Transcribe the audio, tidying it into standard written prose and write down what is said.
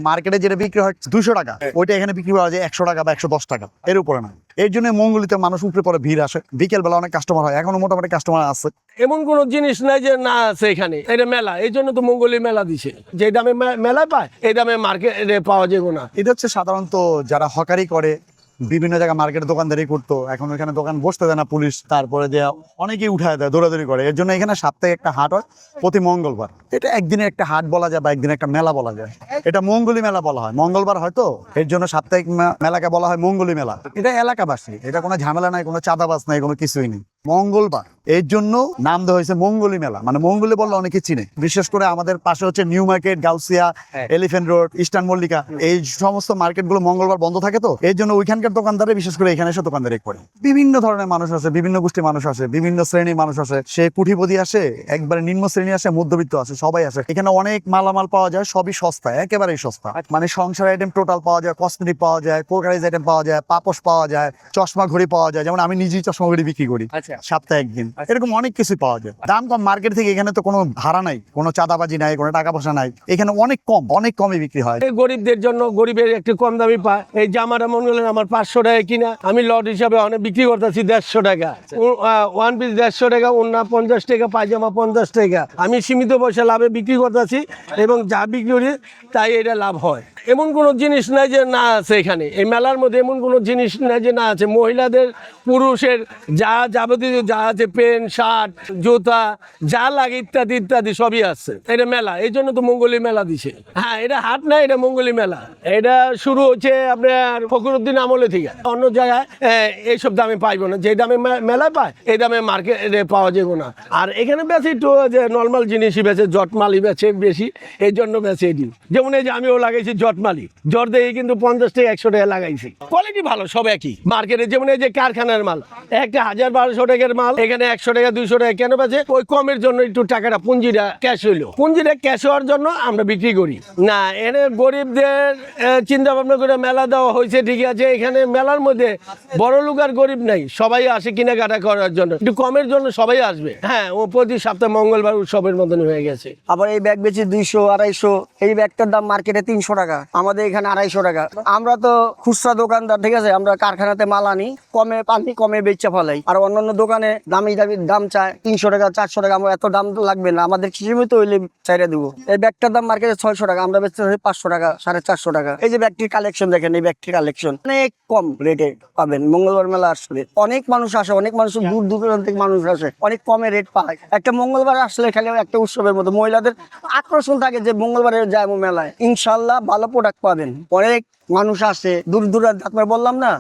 মার্কেটে যেটা বিক্রি হয় 200 টাকা, ওইটা এখানে বিক্রি করা যায় 100 টাকা বা 110 টাকা, এর উপরে না। এর জন্য মঙ্গলিতে মানুষ উপরে পরে ভিড় আসে, বিকেল বেলা অনেক কাস্টমার হয়, এখনো মোটামুটি কাস্টমার আছে। এমন কোন জিনিস নাই যে না আছে এখানে, এটা মেলা, এই জন্য তো মঙ্গলী মেলা দিছে। যে দামে মেলায় পায় এই দামে মার্কেটে পাওয়া যাবে না। এটা হচ্ছে সাধারণত যারা হকারি করে, বিভিন্ন জায়গায় মার্কেটে দোকানদারি করতো, এখন এখানে দোকান বসতে দেয় না পুলিশ, তারপরে যে অনেকেই উঠায় দেয়, দৌড়াদৌড়ি করে। এর জন্য এখানে সপ্তাহে একটা হাট হয় প্রতি মঙ্গলবার। এটা একদিনে একটা হাট বলা যায় বা একদিনে একটা মেলা বলা যায়। এটা মঙ্গলী মেলা বলা হয়, মঙ্গলবার হয়তো, এর জন্য সাপ্তাহিক মেলাকে বলা হয় মঙ্গলী মেলা। এটা এলাকাবাসী, এটা কোনো ঝামেলা নাই, কোনো চাঁদাবাজ নাই, কোনো কিছুই নেই। মঙ্গলবার এর জন্য নাম দেওয়া হয়েছে মঙ্গলী মেলা, মানে মঙ্গলী বললে অনেকে চিনে। বিশেষ করে আমাদের পাশে হচ্ছে new market, Gausia, elephant road, eastern Mallika, এই সমস্ত মার্কেট গুলো মঙ্গলবার বন্ধ থাকে, তো এই জন্য ওইখানকার দোকানদারে বিশেষ করে এখানে এসে দোকানদারি করে। বিভিন্ন ধরনের মানুষ আছে, বিভিন্ন গোষ্ঠীর মানুষ আসে, বিভিন্ন শ্রেণীর মানুষ আসে, সে কুঠিপতি আসে, একবারে নিম্ন শ্রেণী আসে, মধ্যবিত্ত আছে, সবাই আসে। এখানে অনেক মালামাল পাওয়া যায়, সবই সস্তা, একেবারেই সস্তা। মানে সংসার আইটেম টোটাল পাওয়া যায়, কসমেটিক পাওয়া যায়, কোকারিজ আইটেম পাওয়া যায়, পাপোশ পাওয়া যায়, চশমা ঘড়ি পাওয়া যায়। যেমন আমি নিজেই চশমা ঘড়ি বিক্রি করি সপ্তাহে একদিন। এরকম অনেক কিছু পাওয়া যায়, দাম কম মার্কেট থেকে। এখানে তো কোনো ভাড়া নাই, কোনো চাঁদাবাজি নাই, কোনো টাকা পয়সা নাই, এখানে অনেক কম, অনেক কমে বিক্রি হয়। গরিবদের জন্য, গরিবের একটু কম দামি পায়। এই জামাটা মনে হলেন আমার 500 টাকা কিনা, আমি লট হিসাবে অনেক বিক্রি করতেছি 150 টাকা, ওয়ান পিস 150 টাকা, ওন্না 50 টাকা, পায়জামা 50 টাকা। আমি সীমিত পয়সা লাভে বিক্রি করতেছি এবং যা বিক্রি করি তাই এটা লাভ হয়। এমন কোনো জিনিস নাই যে না আছে এখানে, এই মেলার মধ্যে এমন কোনো জিনিস নাই যে না আছে। মহিলাদের, পুরুষের যা যাবতীয় যা আছে, প্যান্ট, শার্ট, জুতা, যা লাগে ইত্যাদি ইত্যাদি সবই আছে। এটা মেলা, এই জন্য তো মঙ্গলী মেলা দিছে। হ্যাঁ, এটা হাট না, এটা মঙ্গলী মেলা। এটা শুরু হচ্ছে আপনার ফখরুদ্দিন আমলে থেকে। অন্য জায়গায় এইসব দামে পাইবো না, যে দামে মেলায় পায় এই দামে মার্কেটে পাওয়া যাবে না। আর এখানে বেশি একটু যে নর্মাল জিনিসই বেছে, জটমালি বেছে বেশি, এই জন্য বেছে এটি। যেমন এই যে আমিও লাগাইছি জটমালি, জট দিয়ে কিন্তু 50 টাকা 100 টাকা লাগাইছি। কোয়ালিটি ভালো, সব একই মার্কেটে। যেমন এই যে কারখানার মাল, একটা 1000-1200 টাকার মাল এখানে 100 টাকা 200 টাকা কেন বেছে? ওই কমের জন্য একটু টাকাটা পুঁজিটা ক্যাশ হইলো, পুঁজিটা ক্যাশ হওয়ার জন্য আমরা বিক্রি করি না। এনে গরিবদের চিন্তা ভাবনা করে মেলা দেওয়া হয়েছে, ঠিক আছে। এখানে মেলার মধ্যে বড় লোক আর গরিব নাই, সবাই আসে কেনাকাটা করার জন্য, একটু কমের জন্য সবাই আসবে। হ্যাঁ, ও প্রতি সপ্তাহে মঙ্গলবার উৎসবের মতন হয়ে গেছে। আবার এই ব্যাগ বেচি 200-250, এই ব্যাগটার দাম মার্কেটে 300 টাকা, আমাদের এখানে 250 টাকা। আমরা তো খুচরা দোকানদার, ঠিক আছে, আমরা কারখানাতে মাল আনি, কমে পানি কমে বেচা ফেলাই। আর অন্যান্য দোকানে দামি দামি দাম চায় 300 টাকা 400 টাকা। আমরা এত দাম লাগবে না, আমাদের সীমিত হইলে চাইরে দেবো। এই ব্যাগটার দাম মার্কেটে 600 টাকা, আমরা বেচতে 500 টাকা, 450 টাকা। এই যে ব্যাগটির কালেকশন দেখেন, এই ব্যাগটির কালেকশন অনেক কম রেটে পাবেন। মঙ্গলবার মেলা আসলে অনেক মানুষ আসে, অনেক মানুষ দূর দূরান্ত থেকে মানুষ আসে, অনেক কমে রেট পায়। একটা মঙ্গলবার আসলে খালি একটা উৎসবের মতো মহিলাদের আকর্ষণ থাকে যে মঙ্গলবারে যায় মেলায়, ইনশাল্লাহ ভালো প্রোডাক্ট পাবেন। অনেক মানুষ আসে দূর দূরান্ত, আপনার বললাম না।